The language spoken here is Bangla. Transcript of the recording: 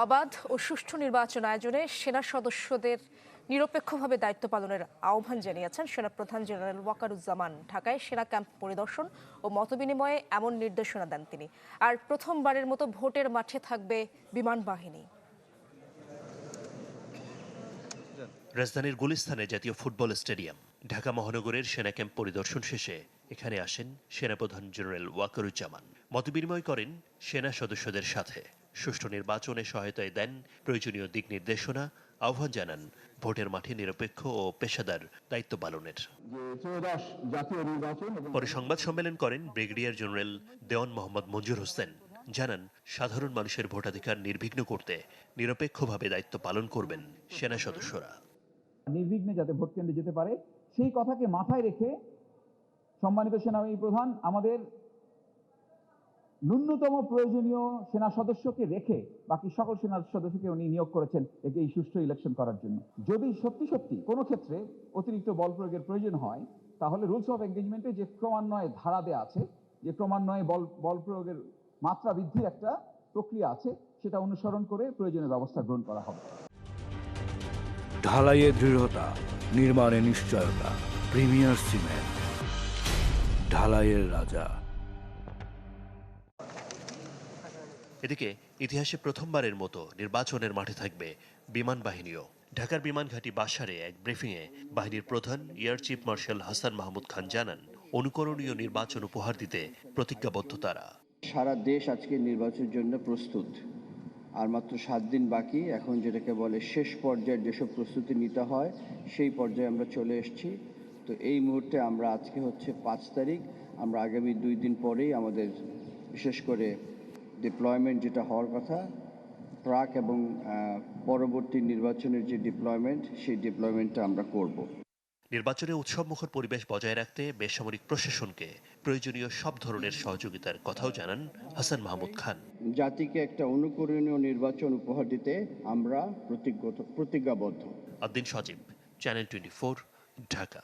অবাধ ও সুষ্ঠু নির্বাচন আয়োজনে সেনা সদস্যদের নিরপেক্ষভাবে দায়িত্ব পালনের আহ্বান জানিয়েছেন সেনাপ্রধান জেনারেল ওয়াকারুজ্জামান। ঢাকায় সেনা ক্যাম্প পরিদর্শন ও মতবিনিময়ে এমন নির্দেশনা দেন তিনি। আর প্রথমবারের মতো ভোটের মাঠে থাকবে বিমান বাহিনী। রাজধানীর গুলিস্তানে জাতীয় ফুটবল স্টেডিয়াম। ঢাকা মহানগরের সেনা ক্যাম্প পরিদর্শন শেষে এখানে আসেন সেনাপ্রধান জেনারেল ওয়াকারুজ্জামান। মতবিনিময় করেন সেনা সদস্যদের সাথে, সুষ্ঠু নির্বাচনে সহায়তায় দেন প্রয়োজনীয় দিক নির্দেশনা, আহ্বান জানান ভোটের মাঠে নিরপেক্ষ ও পেশাদার দায়িত্ব পালনের। পরে সংবাদ সম্মেলন করেন ব্রিগেডিয়ার জেনারেল দেওয়ান মোহাম্মদ মঞ্জুর হোসেন। জানান, সাধারণ মানুষের ভোটাধিকার নির্বিঘ্ন করতে নিরপেক্ষভাবে দায়িত্ব পালন করবেন সেনা সদস্যরা। নির্বিঘ্নে যাতে ভোট কেন্দ্রে যেতে পারে সেই কথাকে মাথায় রেখে সম্মানিত সেনাবাহিনী প্রধান আমাদের ন্যূনতম প্রয়োজনীয় সেনা সদস্যকে রেখে বাকি সকল সেনা সদস্যকে উনি নিয়োগ করেছেন এই সুষ্ঠু ইলেকশন করার জন্য। যদি সত্যি সত্যি কোনো ক্ষেত্রে অতিরিক্ত বল প্রয়োগের প্রয়োজন হয়, তাহলে রুলস অফ এঙ্গেজমেন্টে যে ক্রমান্বয়ে ধারা দেওয়া আছে, যে ক্রমান্বয়ে বল প্রয়োগের মাত্রা বৃদ্ধির একটা প্রক্রিয়া আছে, সেটা অনুসরণ করে প্রয়োজনীয় ব্যবস্থা গ্রহণ করা হবে। ঢালাইয়ে দৃঢ়তা, নির্মাণে নিশ্চয়তা। প্রিমিয়ার সিমেন্ট, ঢালাইয়ের রাজা। এদিকে ইতিহাসে প্রথমবারের মতো নির্বাচনের মাঠে থাকবে বিমান বাহিনীও। ঢাকার বিমান ঘাঁটি বাসারে এক ব্রিফিংয়ে বাহিনীর প্রধান air chief marshal Hasan Mahmud Khan জানান, অনুকরণীয় নির্বাচন উপহার দিতে প্রতিজ্ঞাবদ্ধ তারা। সারা দেশ আজকে নির্বাচনের জন্য প্রস্তুত। আর মাত্র 7 দিন বাকি। এখন যেটাকে বলে শেষ পর্যায়ের যেসব প্রস্তুতি নিতে হয় সেই পর্যায়ে আমরা চলে এসেছি। তো এই মুহূর্তে আমরা আজকে হচ্ছে 5 তারিখ, আমরা আগামী 2 দিন পরেই আমাদের বিশেষ করে ডিপ্লয়মেন্ট যেটা হওয়ার কথা, প্রাক এবং পরবর্তী নির্বাচনের যে ডিপ্লয়মেন্ট, সেই ডিপ্লয়মেন্টটা আমরা করব। নির্বাচনে উৎসবমুখর পরিবেশ বজায় রাখতে বেসামরিক প্রশাসনকে প্রয়োজনীয় সব ধরনের সহযোগিতার কথাও জানান হাসান মাহমুদ খান। জাতিকে একটা অনুকরণীয় নির্বাচন উপহার দিতে আমরা প্রতিজ্ঞাবদ্ধ। আদ্দিন সজীব, চ্যানেল 24, ঢাকা।